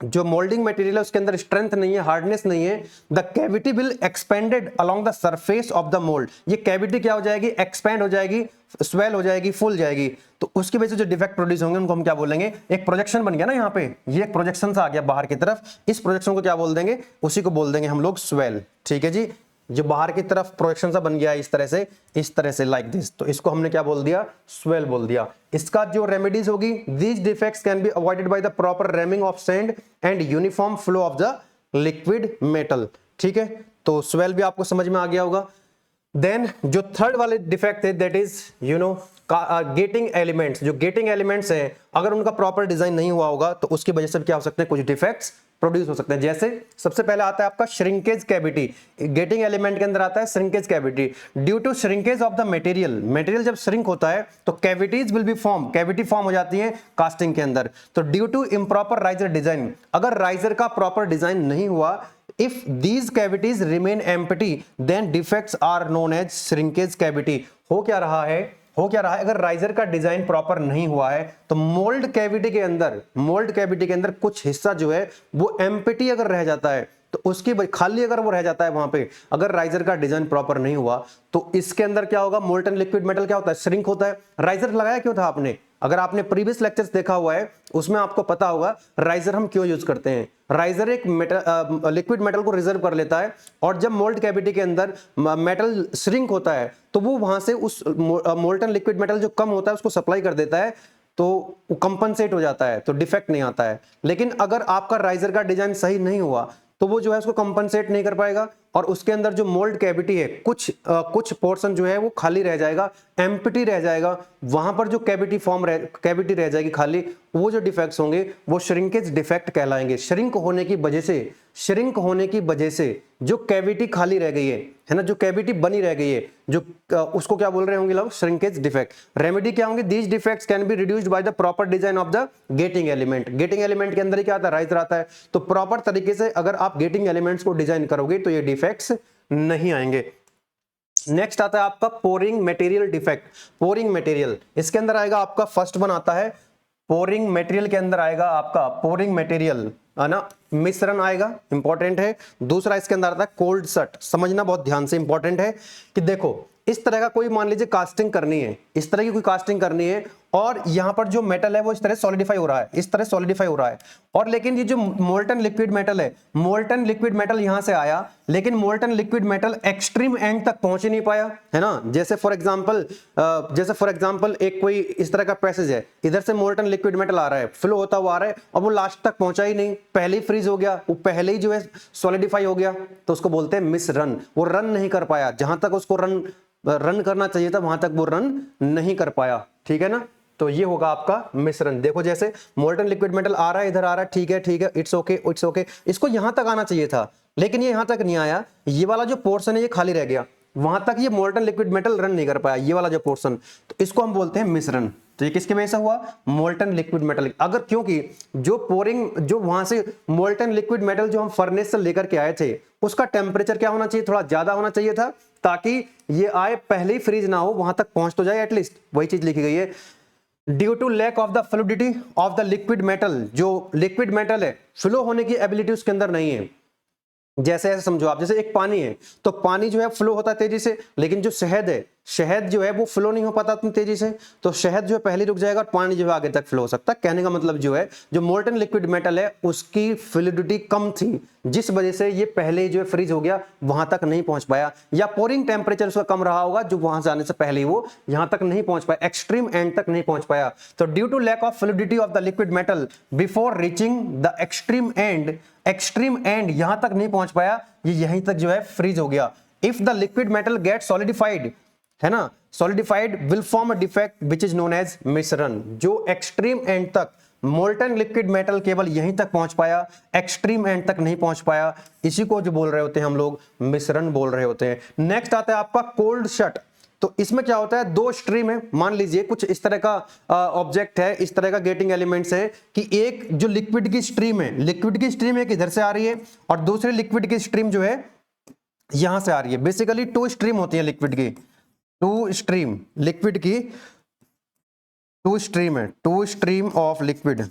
जो मोल्डिंग मटेरियल है उसके अंदर स्ट्रेंथ नहीं है, हार्डनेस नहीं है, the cavity will expanded along the surface of the mould, ये कैविटी क्या हो जाएगी, एक्सपेंड हो जाएगी, स्वेल हो जाएगी, फूल जाएगी, तो उसकी वजह से जो डिफेक्ट प्रोड्यूस होंगे उनको हम क्या बोलेंगे, एक प्रोजेक्शन बन गया ना यहाँ पे, ये एक प्रोजेक्शन सा आ गया बाहर की तरफ, इस प्रोजेक्शन को क्या बोल देंगे, उसी को बोल देंगे हम लोग स्वेल। ठीक है जी, जो बाहर की तरफ प्रोजेक्शन सा बन गया है इस तरह से लाइक दिस, तो इसको हमने क्या बोल दिया, स्वेल बोल दिया। इसका जो रेमेडीज होगी, these defects can be avoided by the proper rhyming of sand and uniform flow of the liquid metal. ठीक है, तो स्वेल भी आपको समझ में आ गया होगा। देन जो थर्ड वाले डिफेक्ट है दैट इज गेटिंग एलिमेंट्स, जो गेटिंग एलिमेंट्स है अगर उनका प्रॉपर डिजाइन नहीं हुआ होगा तो उसकी वजह से क्या हो सकते हैं, कुछ डिफेक्ट्स प्रोड्यूस हो सकते हैं। जैसे सबसे पहले आता है आपका श्रिंकेज कैविटी, गेटिंग एलिमेंट के अंदर आता है shrinkage cavity, due to shrinkage of the material जब श्रिंक होता है तो cavities will be form, cavity form हो जाती है कास्टिंग के अंदर। तो due to improper riser design, अगर राइजर का प्रॉपर डिजाइन नहीं हुआ, if these cavities remain empty then defects are known as shrinkage cavity। हो क्या रहा है, अगर राइजर का डिजाइन प्रॉपर नहीं हुआ है तो मोल्ड कैविटी के अंदर कुछ हिस्सा जो है वो एम्प्टी अगर रह जाता है तो उसकी खाली अगर वो रह जाता है वहां पे, अगर राइजर का डिजाइन प्रॉपर नहीं हुआ तो इसके अंदर क्या होगा, मोल्टन लिक्विड मेटल क्या होता है, श्रिंक होता है। राइजर लगाया क्यों था आपने, अगर आपने प्रीवियस लेक्चर्स देखा हुआ है उसमें आपको पता होगा राइजर हम क्यों यूज करते हैं। राइजर एक लिक्विड मेटल को रिजर्व कर लेता है और जब मोल्ड कैविटी के अंदर मेटल श्रिंक होता है तो वो वहां से उस मोल्टन लिक्विड मेटल जो कम होता है उसको सप्लाई कर देता है, तो वो कंपनसेट हो जाता है, तो डिफेक्ट नहीं आता है। लेकिन अगर आपका राइजर का डिजाइन सही नहीं हुआ तो वो जो है उसको कंपनसेट नहीं कर पाएगा और उसके अंदर जो मोल्ड कैविटी है कुछ पोर्शन जो है वो खाली रह जाएगा, एम्प्टी रह जाएगा, वहां पर जो कैविटी रह जाएगी खाली, वो जो डिफेक्ट्स होंगे वो श्रिंकेज डिफेक्ट कहलाएंगे। श्रिंक होने की वजह से जो कैविटी खाली रह गई है ना, जो कैविटी बनी रह गई है, जो उसको क्या बोल रहे होंगे लोग, श्रिंकेज डिफेक्ट। रेमेडी क्या होंगे, these defects can be reduced by the proper design of the getting element. Getting element के अंदर ही क्या आता है, राइजर आता है, तो प्रॉपर तरीके से अगर आप गेटिंग एलिमेंट्स को डिजाइन करोगे तो ये डिफेक्ट्स नहीं आएंगे। नेक्स्ट आता है आपका pouring material defect. Pouring material, इसके अंदर आएगा आपका फर्स्ट वन आता है पोरिंग मटेरियल, के अंदर आएगा आपका पोरिंग मटेरियल है ना, मिश्रण आएगा, इंपॉर्टेंट है। दूसरा इसके अंदर आता है कोल्ड सट, समझना बहुत ध्यान से, इंपॉर्टेंट है कि देखो इस तरह का कोई मान लीजिए कास्टिंग करनी है, इस तरह की कोई कास्टिंग करनी है और यहां पर जो मेटल है वो इस तरह सॉलिडिफाई हो रहा है, इस तरह सॉलिडिफाई हो रहा है, और लेकिन ये जो मोल्टन लिक्विड मेटल है, मोल्टन लिक्विड मेटल यहां से आया लेकिन molten liquid metal extreme end तक पहुंच ही नहीं पाया, है ना। जैसे फॉर एग्जांपल एक कोई इस तरह का पैसेज है, इधर से मोल्टन लिक्विड मेटल आ रहा है, फ्लो होता हुआ आ रहा है और वो लास्ट तक पहुंचा ही नहीं, पहले ही फ्रीज हो गया, वो पहले ही जो है सॉलिडिफाई हो गया, तो उसको बोलते हैं मिस रन। वो रन नहीं कर पाया, जहां तक उसको रन करना चाहिए था वहां तक वो रन नहीं कर पाया, ठीक है ना। तो ये होगा आपका मिश्रण। देखो जैसे मोल्टन लिक्विड मेटल आ रहा है, इधर आ रहा है, ठीक है, इट्स ओके, इसको यहां तक आना चाहिए था लेकिन ये यहां तक नहीं आया, ये वाला जो पोर्शन है ये खाली रह गया, वहां तक ये मोल्टन लिक्विड मेटल रन नहीं कर पाया, ये वाला जो पोर्शन, तो इसको हम बोलते हैं मिश्रण। तो ये किसकी वजह से हुआ, मोल्टन लिक्विड मेटल। अगर क्योंकि जो वहां से मोल्टन लिक्विड मेटल जो हम फर्नेस से लेकर के आए थे उसका टेम्परेचर क्या होना चाहिए, थोड़ा ज्यादा होना चाहिए था, ताकि ये आए पहले ही फ्रीज ना हो, वहां तक पहुंच तो जाए एटलीस्ट, वही चीज लिखी गई है। Due to lack of the fluidity of the liquid metal, जो लिक्विड मेटल है फ्लो होने की एबिलिटी उसके अंदर नहीं है। जैसे ऐसे समझो आप, जैसे एक पानी है तो पानी जो है फ्लो होता है तेजी से, लेकिन जो शहद है, शहद जो है वो फ्लो नहीं हो पाता उतनी तेजी से, तो शहद जो है पहले रुक जाएगा और पानी जो है आगे तक फ्लो हो सकता है। कहने का मतलब जो है जो मोल्टन लिक्विड मेटल है उसकी फ्लूइडिटी कम थी, जिस वजह से ये पहले जो है फ्रीज हो गया, वहां तक नहीं पहुंच पाया, या पोरिंग टेम्परेचर उसका कम रहा होगा जो वहां से आने से पहले वो यहां तक नहीं पहुंच पाया, एक्सट्रीम एंड तक नहीं पहुंच पाया। तो due to lack of fluidity of the liquid metal before reaching the extreme end यहां तक नहीं पहुंच पाया, ये यहीं तक जो है फ्रीज हो गया। If the liquid metal get solidified, है ना, solidified will form a defect which is known as misrun. जो एक्सट्रीम एंड तक मोल्टन लिक्विड मेटल केवल यहीं तक पहुंच पाया, एक्सट्रीम एंड तक नहीं पहुंच पाया, इसी को जो बोल रहे होते हैं हम लोग मिश्रण बोल रहे होते हैं। नेक्स्ट आता है आपका कोल्ड शट। तो इसमें क्या होता है, दो स्ट्रीम है, मान लीजिए कुछ इस तरह का ऑब्जेक्ट है, इस तरह का गेटिंग एलिमेंट्स है कि एक जो लिक्विड की स्ट्रीम है, एक इधर से आ रही है और दूसरी लिक्विड की स्ट्रीम जो है यहां से आ रही है। बेसिकली टू स्ट्रीम होती है लिक्विड की, two stream of liquid.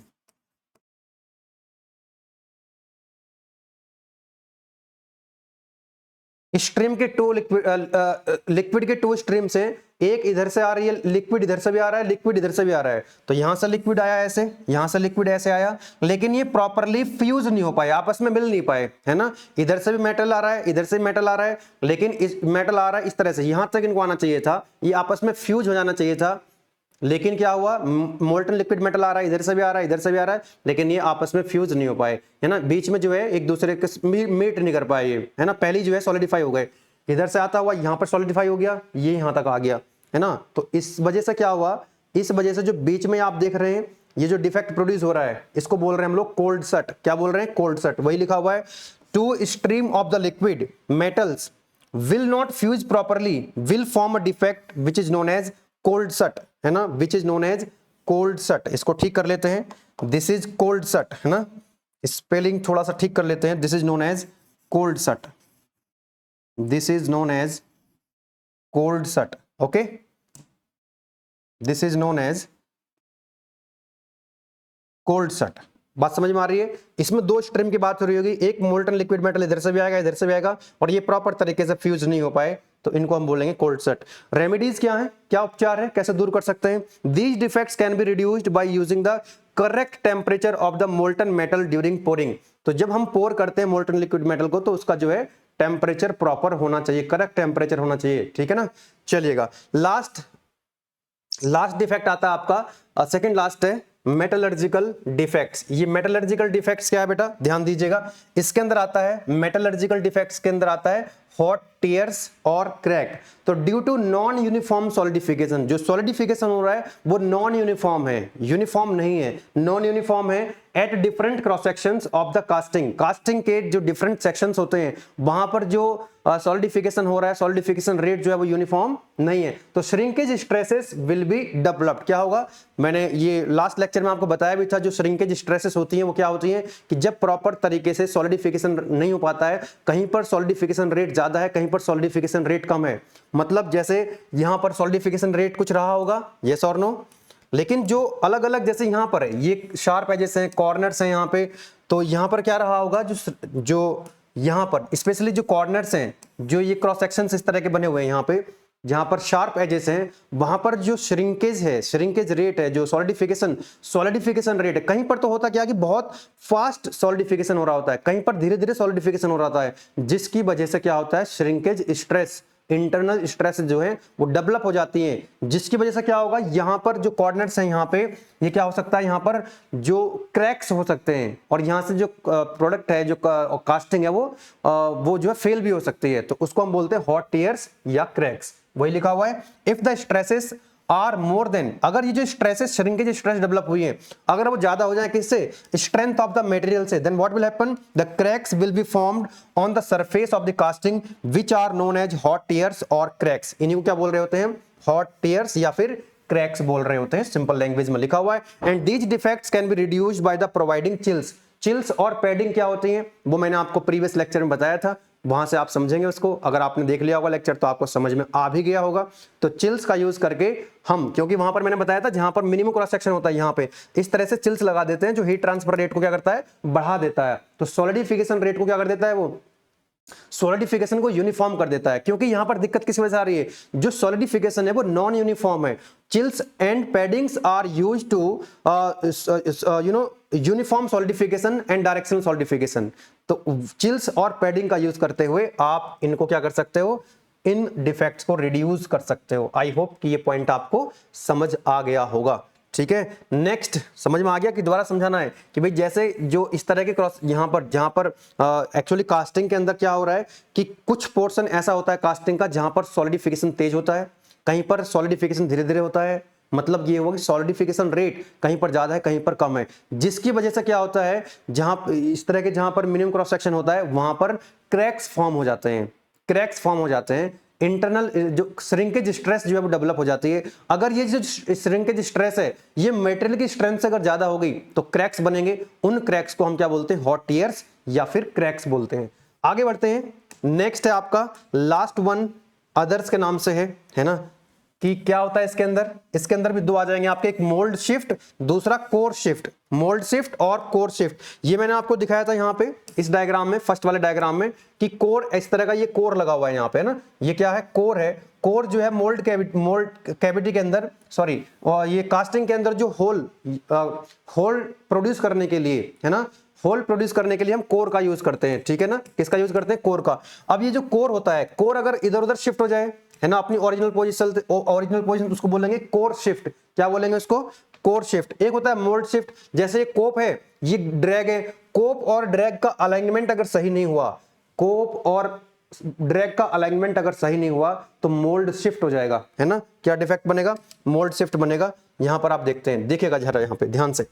Stream के टू लिक्विड के टू स्ट्रीम से एक इधर से आ रही है, लिक्विड इधर से भी आ रहा है, लिक्विड इधर से भी आ रहा है। तो यहां से लिक्विड आया ऐसे, यहां से लिक्विड ऐसे आया, लेकिन ये प्रॉपरली फ्यूज नहीं हो पाए, आपस में मिल नहीं पाए, है ना। इधर से भी मेटल आ रहा है, इधर से भी मेटल आ रहा है, लेकिन इस मेटल आ रहा है इस तरह से, यहां तक इनको आना चाहिए था, ये आपस में फ्यूज हो जाना चाहिए था। लेकिन क्या हुआ, मोल्टन लिक्विड मेटल आ रहा है, इधर से भी आ रहा है, इधर से भी आ रहा है, लेकिन ये आपस में फ्यूज नहीं हो पाए, है ना। बीच में जो है एक दूसरे के मीट नहीं कर पाए ये, है ना। पहली जो है सॉलिडिफाई हो गए, इधर से आता हुआ यहां पर सॉलिडिफाई हो गया, ये यहां तक आ गया, है ना। तो इस वजह से क्या हुआ, इस वजह से जो बीच में आप देख रहे हैं ये जो डिफेक्ट प्रोड्यूस हो रहा है, इसको बोल रहे हैं हम लोग कोल्ड सट। क्या बोल रहे हैं, कोल्ड सट। वही लिखा हुआ है, two stream of the liquid metals will not fuse properly will form a defect which is known as cold sut, है ना, which is known as cold sut। इसको ठीक कर लेते हैं, this is cold sut, है ना। स्पेलिंग थोड़ा सा ठीक कर लेते हैं, this is known as cold sut, this is known as cold sut, okay, this is known as cold sut। बात समझ में आ रही है। इसमें दो स्ट्रीम की बात हो रही होगी, एक मोल्टन लिक्विड मेटल इधर से भी आएगा, इधर से भी आएगा, और ये प्रॉपर तरीके से फ्यूज नहीं हो पाए, तो इनको हम बोलेंगे कोल्ड सट। रेमेडीज क्या है, क्या उपचार है, कैसे दूर कर सकते हैं। These defects can be reduced by using the correct temperature of the molten metal during pouring. तो जब हम पोर करते हैं मोल्टन लिक्विड मेटल को, तो उसका जो है टेम्परेचर प्रॉपर होना चाहिए, करेक्ट टेम्परेचर होना चाहिए, ठीक है ना। चलिएगा, लास्ट डिफेक्ट आता है आपका, सेकंड लास्ट है मेटलर्जिकल डिफेक्ट्स। ये मेटलर्जिकल डिफेक्ट्स क्या है बेटा, ध्यान दीजिएगा। इसके अंदर आता है, मेटलर्जिकल डिफेक्ट्स के अंदर आता है हॉट टीयर्स और क्रैक। तो due to non uniform solidification, जो सॉलिडिफिकेशन हो रहा है वो नॉन यूनिफॉर्म है, यूनिफॉर्म नहीं है, नॉन यूनिफॉर्म है at different cross sections of the casting. Casting के जो डिफरेंट सेक्शंस होते हैं वहां पर जो सॉलिडिफिकेशन हो रहा है, सॉलिडिफिकेशन रेट जो है वो यूनिफॉर्म नहीं है, तो shrinkage stresses will be developed. क्या होगा, मैंने ये लास्ट लेक्चर में आपको बताया भी था, जो श्रिंकेज स्ट्रेसेस होती हैं वो क्या होती हैं कि जब प्रॉपर तरीके से सॉलिडिफिकेशन नहीं हो पाता है, कहीं पर सॉलिडिफिकेशन रेट ज्यादा है, कहीं पर सॉलिडिफिकेशन रेट कम है। मतलब जैसे यहां पर सॉलिडिफिकेशन रेट कुछ रहा होगा, यस और नो, लेकिन जो अलग अलग, जैसे यहां पर है ये शार्प एजेस हैं, कॉर्नर्स हैं यहां पे, तो यहां पर क्या रहा होगा, जो यहां पर स्पेशली जो कॉर्नर्स हैं, जो ये क्रॉस सेक्शंस इस तरह के बने हुए हैं यहां पे, जहां पर शार्प एजेस हैं, वहां पर जो श्रिंकेज है, श्रिंकेज रेट है, जो सॉलिडिफिकेशन रेट है, कहीं पर तो होता क्या कि बहुत फास्ट सॉलिडिफिकेशन हो रहा होता है, कहीं पर धीरे धीरे सॉलिडिफिकेशन हो रहा होता है, जिसकी वजह से क्या होता है, श्रिंकेज स्ट्रेस, इंटरनल स्ट्रेस जो है वो डेवलप हो जाती है, जिसकी वजह से क्या होगा, यहां पर जो कॉर्नर्स हैं यहां पे, ये क्या हो सकता है, यहां पर जो क्रैक्स हो सकते हैं, और यहां से जो प्रोडक्ट है, जो कास्टिंग है, वो जो है फेल भी हो सकती है, तो उसको हम बोलते हैं हॉट टीयर्स या क्रैक्स। वही लिखा हुआ है, if the stresses are more than, अगर ये जो स्ट्रेसेस, श्रिंकेज स्ट्रेस डेवलप हुई है, अगर वो ज्यादा हो जाए किससे, स्ट्रेंथ ऑफ द मटेरियल से, then what will happen, the cracks will be formed on the surface of the casting which are known as hot tears और क्रैक्स। इन्हीं को क्या बोल रहे होते हैं, हॉट टीयर्स या फिर क्रैक्स बोल रहे होते हैं, सिंपल लैंग्वेज में लिखा हुआ है। And these defects can be reduced by the providing chills. Chills और पैडिंग क्या होती हैं, वो मैंने आपको प्रीवियस लेक्चर में बताया था, वहां से आप समझेंगे उसको, अगर आपने देख लिया होगा लेक्चर तो आपको समझ में आ भी गया होगा। तो चिल्स का यूज करके हम, क्योंकि वहां पर मैंने बताया था जहां पर मिनिमम क्रॉस सेक्शन होता है, यहां पे इस तरह से चिल्स लगा देते हैं, जो हीट ट्रांसफर रेट को क्या करता है, बढ़ा देता है। तो सॉलिडिफिकेशन रेट को क्या कर देता है, वो सॉलिडिफिकेशन को यूनिफॉर्म कर देता है, क्योंकि यहां पर दिक्कत किस वजह से आ रही है, जो सॉलिडिफिकेशन है वो नॉन यूनिफॉर्म है। Chills and paddings are used to uniform solidification and directional solidification. तो चिल्स और पैडिंग का यूज करते हुए आप इनको क्या कर सकते हो, इन डिफेक्ट्स को रिड्यूस कर सकते हो। आई होप कि ये पॉइंट आपको समझ आ गया होगा, ठीक है। नेक्स्ट समझ में आ गया कि दोबारा समझाना है कि भाई जैसे जो इस तरह के क्रॉस, यहां पर जहां पर एक्चुअली कास्टिंग के अंदर क्या हो रहा है कि कुछ पोर्शन ऐसा होता है कास्टिंग का जहां पर सॉलिडिफिकेशन तेज होता है, कहीं पर सॉलिडिफिकेशन धीरे धीरे होता है। मतलब ये होगा कि सॉलिडिफिकेशन रेट कहीं पर ज्यादा है, कहीं पर कम है, जिसकी वजह से क्या होता है, जहां इस तरह के जहां पर मिनिमम क्रॉस सेक्शन होता है वहां पर क्रैक्स फॉर्म हो जाते हैं, क्रैक्स फॉर्म हो जाते हैं। इंटरनल जो श्रिंकेज स्ट्रेस जो है वो डेवलप हो जाती है। अगर ये जो श्रिंकेज स्ट्रेस है ये मटेरियल की स्ट्रेंथ से अगर ज्यादा हो गई तो क्रैक्स बनेंगे, उन क्रैक्स को हम क्या बोलते हैं, हॉट टीयर्स या फिर क्रैक्स बोलते हैं। आगे बढ़ते हैं, नेक्स्ट है आपका लास्ट वन, अदर्स के नाम से है ना। कि क्या होता है इसके अंदर भी दो आ जाएंगे आपके, एक मोल्ड शिफ्ट, दूसरा कोर शिफ्ट। मोल्ड शिफ्ट और कोर शिफ्ट, ये मैंने आपको दिखाया था यहाँ पे इस डायग्राम में, फर्स्ट वाले डायग्राम में, कि कोर इस तरह का, ये कोर लगा हुआ है यहाँ पे ना, ये क्या है, कोर है। कोर जो है मोल्ड कैविटी के अंदर, सॉरी, और ये कास्टिंग के अंदर जो होल प्रोड्यूस करने के लिए, है ना, होल प्रोड्यूस करने के लिए हम कोर का यूज करते हैं, ठीक है ना, किसका यूज करते हैं, कोर का। अब ये जो कोर होता है, कोर अगर इधर उधर शिफ्ट हो जाए, है ना, अपनी ओरिजिनल पोजीशन, उसको बोलेंगे कोर शिफ्ट। क्या बोलेंगे उसको, कोर शिफ्ट। एक होता है मोल्ड शिफ्ट, जैसे ये कोप है, ये ड्रैग है, कोप और ड्रैग का अलाइनमेंट अगर सही नहीं हुआ, कोप और ड्रैग का अलाइनमेंट अगर सही नहीं हुआ तो मोल्ड शिफ्ट हो जाएगा, है ना। क्या डिफेक्ट बनेगा, मोल्ड शिफ्ट बनेगा। यहां पर आप देखते हैं, देखिएगा जरा यहां पे ध्यान से।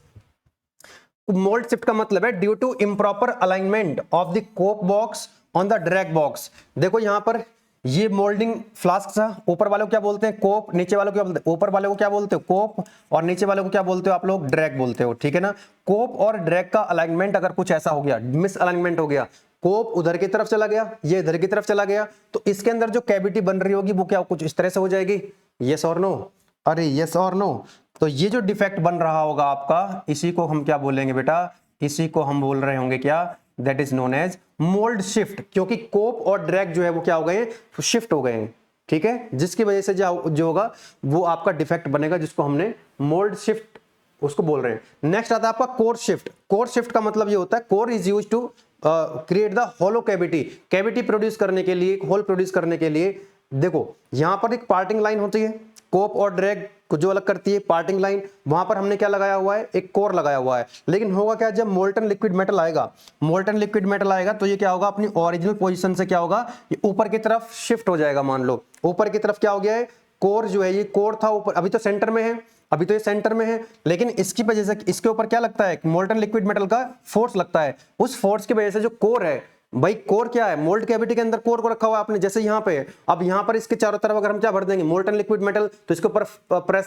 मोल्ड शिफ्ट का मतलब है due to improper alignment of the cope box on the drag box. देखो यहां पर ये मोल्डिंग फ्लास्क था, ऊपर वाले को क्या बोलते हैं, कोप, नीचे वाले को क्या बोलते हैं, ऊपर वाले को क्या बोलते हो, कोप, और नीचे वाले को क्या बोलते हो आप लोग, ड्रैग बोलते हो, ठीक है ना। कोप और ड्रैग का अलाइनमेंट अगर कुछ ऐसा हो गया, मिस अलाइनमेंट हो गया, कोप उधर की तरफ चला गया, ये इधर की तरफ चला गया, तो इसके अंदर जो कैविटी बन रही होगी वो क्या कुछ इस तरह से हो जाएगी। यस और नो, अरे यस और नो। तो ये जो डिफेक्ट बन रहा होगा आपका, इसी को हम क्या बोलेंगे बेटा, इसी को हम बोल रहे होंगे क्या, that is known as mould shift, क्योंकि कोप और ड्रैग जो है वो क्या हो गए हैं, शिफ्ट हो गए हैं, ठीक है, जिसकी वजह से जो होगा वो आपका डिफेक्ट बनेगा, जिसको हमने मोल्ड शिफ्ट उसको बोल रहे हैं। नेक्स्ट आता है आपका कोर शिफ्ट। कोर शिफ्ट का मतलब ये होता है, core is used to create the hollow cavity, cavity produce करने के लिए, होल प्रोड्यूस करने के लिए। देखो यहां पर एक पार्टिंग लाइन होती है, कोप और ड्रैग को जो अलग करती है पार्टिंग लाइन, वहां पर हमने क्या लगाया हुआ है, एक कोर लगाया हुआ है। लेकिन होगा क्या, जब मोल्टन लिक्विड मेटल आएगा, मोल्टन लिक्विड मेटल आएगा तो ये क्या होगा, अपनी ओरिजिनल पोजीशन से क्या होगा, ये ऊपर की तरफ शिफ्ट हो जाएगा। मान लो ऊपर की तरफ क्या हो गया है, कोर जो है, ये कोर था ऊपर, अभी तो सेंटर में है, अभी तो ये सेंटर में है, लेकिन इसकी वजह से इसके ऊपर क्या लगता है, मोल्टन लिक्विड मेटल का फोर्स लगता है। उस फोर्स की वजह से जो कोर है, भाई कोर क्या है, मोल्ड कैविटी के अंदर कोर को रखा हुआ है आपने, जैसे यहाँ पे, अब यहाँ पर इसके चारों तरफ अगर हम क्या भर देंगे, मोल्टन लिक्विड मेटल, तो इसके ऊपर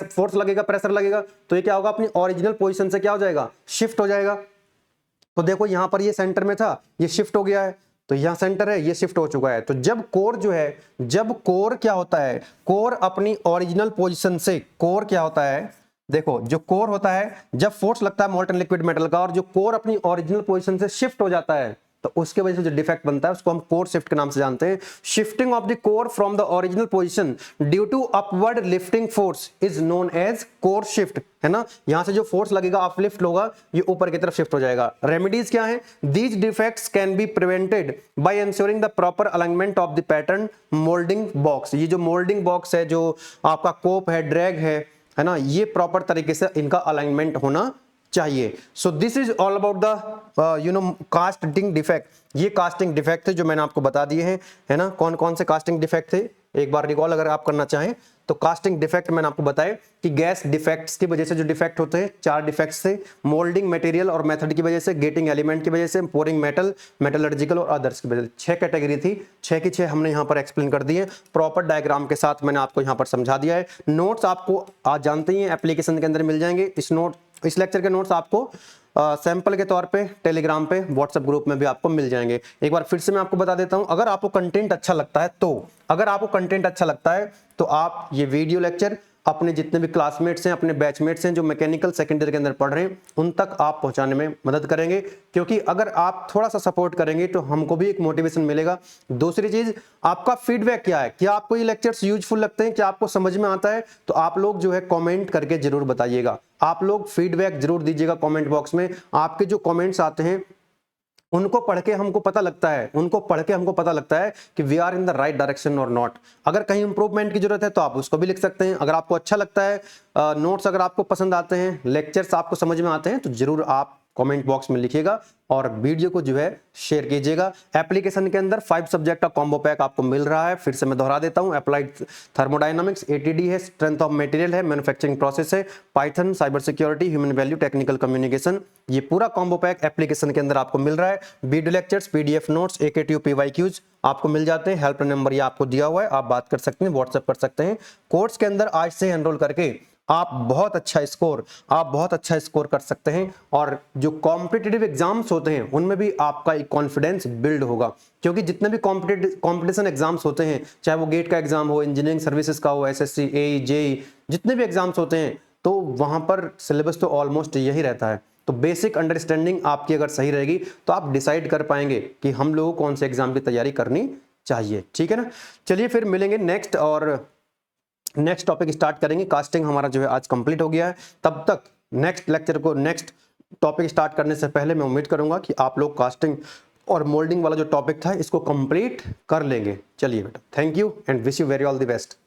फोर्स लगेगा, प्रेशर लगेगा, तो ये क्या होगा, अपनी ओरिजिनल पोजीशन से क्या हो जाएगा, शिफ्ट हो जाएगा। तो देखो यहाँ पर ये सेंटर में था, ये शिफ्ट हो गया है, तो यहाँ सेंटर है, ये शिफ्ट हो चुका है। तो जब कोर जो है, जब कोर क्या होता है, कोर अपनी ओरिजिनल पोजीशन से, कोर क्या होता है, देखो जो कोर होता है, जब फोर्स लगता है मोल्टन लिक्विड मेटल का, और जो कोर अपनी ओरिजिनल पोजीशन से शिफ्ट हो जाता है, तो उसके वजह से जो डिफेक्ट बनता है उसको हम कोर शिफ्ट के नाम से जानते हैं। Shifting of the core from the original position due to upward lifting force is known as core shift, है ना। यहां से जो फोर्स लगेगा, अपलिफ्ट होगा, ये ऊपर की तरफ शिफ्ट हो जाएगा। रेमेडीज क्या है, these defects can be prevented by ensuring the proper alignment of the pattern moulding box. ये जो मोल्डिंग बॉक्स है, जो आपका कोप है, ड्रैग है ना, ये प्रॉपर तरीके से इनका अलाइनमेंट होना चाहिए। So this is all about the casting defect. ये कास्टिंग डिफेक्ट थे जो मैंने आपको बता दिए हैं, है ना। कौन कौन से कास्टिंग डिफेक्ट थे, एक बार रिकॉल अगर आप करना चाहें तो कास्टिंग डिफेक्ट मैंने आपको बताया कि गैस डिफेक्ट्स की वजह से जो डिफेक्ट होते हैं, 4 डिफेक्ट्स थे। मोल्डिंग मटेरियल और मेथड की वजह से, गेटिंग एलिमेंट की वजह से, पोरिंग मेटल, मेटलर्जिकल और अदर्स की वजह से 6 कैटेगरी थी। 6 की 6 हमने यहाँ पर एक्सप्लेन कर दिए, प्रॉपर डायग्राम के साथ मैंने आपको यहाँ पर समझा दिया है। नोट्स आपको आज जानते ही हैं एप्लीकेशन के अंदर मिल जाएंगे। इस लेक्चर के नोट्स आपको सैंपल के तौर पे टेलीग्राम पे, व्हाट्सएप ग्रुप में भी आपको मिल जाएंगे। एक बार फिर से मैं आपको बता देता हूं, अगर आपको कंटेंट अच्छा लगता है तो, अगर आपको कंटेंट अच्छा लगता है तो आप ये वीडियो लेक्चर अपने जितने भी क्लासमेट्स हैं, अपने बैचमेट्स हैं जो मैकेनिकल सेकेंडरी के अंदर पढ़ रहे हैं, उन तक आप पहुंचाने में मदद करेंगे, क्योंकि अगर आप थोड़ा सा सपोर्ट करेंगे तो हमको भी एक मोटिवेशन मिलेगा। दूसरी चीज, आपका फीडबैक क्या है, क्या आपको ये लेक्चर्स यूजफुल लगते हैं, क्या आपको समझ में आता है, तो आप लोग जो है कमेंट करके जरूर बताइएगा। आप लोग फीडबैक जरूर दीजिएगा कमेंट बॉक्स में। आपके जो कमेंट्स आते हैं उनको पढ़ के हमको पता लगता है, उनको पढ़ के हमको पता लगता है कि we are in the right direction और नॉट। अगर कहीं इंप्रूवमेंट की जरूरत है तो आप उसको भी लिख सकते हैं। अगर आपको अच्छा लगता है, नोट्स अगर आपको पसंद आते हैं, लेक्चर्स आपको समझ में आते हैं, तो जरूर आप कमेंट बॉक्स में लिखिएगा और वीडियो को जो है शेयर कीजिएगा। एप्लीकेशन के अंदर 5 सब्जेक्ट का कॉम्बो पैक आपको मिल रहा है, फिर से मैं दोहरा देता हूं। अप्लाइड थर्मोडायनामिक्स, एटीडी है, स्ट्रेंथ ऑफ मटेरियल है, मैन्युफैक्चरिंग प्रोसेस है, Python, cyber security, human value, technical communication, ये पूरा कॉम्बो पैक एप्लीकेशन के अंदर आपको मिल रहा है। Video lectures, PDF notes, AKTU PYQs आपको मिल जाते हैं। हेल्प नंबर ये आपको दिया हुआ है, आप बात कर सकते हैं, व्हाट्सएप कर सकते हैं। कोर्स के अंदर आज से एनरोल करके आप बहुत अच्छा स्कोर कर सकते हैं। और जो कॉम्पिटिटिव एग्जाम्स होते हैं उनमें भी आपका एक कॉन्फिडेंस बिल्ड होगा, क्योंकि जितने भी कॉम्पिटिशन एग्जाम्स होते हैं, चाहे वो गेट का एग्जाम हो, इंजीनियरिंग सर्विसेज का हो, एसएससी, एई, जेई, जितने भी एग्जाम्स होते हैं, तो वहां पर सिलेबस तो ऑलमोस्ट यही रहता है। तो बेसिक अंडरस्टैंडिंग आपकी अगर सही रहेगी तो आप डिसाइड कर पाएंगे कि हम लोगों को कौन से एग्जाम की तैयारी करनी चाहिए। ठीक है ना। चलिए फिर मिलेंगे नेक्स्ट, और नेक्स्ट टॉपिक स्टार्ट करेंगे। कास्टिंग हमारा जो है आज कंप्लीट हो गया है। तब तक नेक्स्ट टॉपिक स्टार्ट करने से पहले मैं उम्मीद करूंगा कि आप लोग कास्टिंग और मोल्डिंग वाला जो टॉपिक था इसको कंप्लीट कर लेंगे। चलिए बेटा, thank you and wish you very all the best.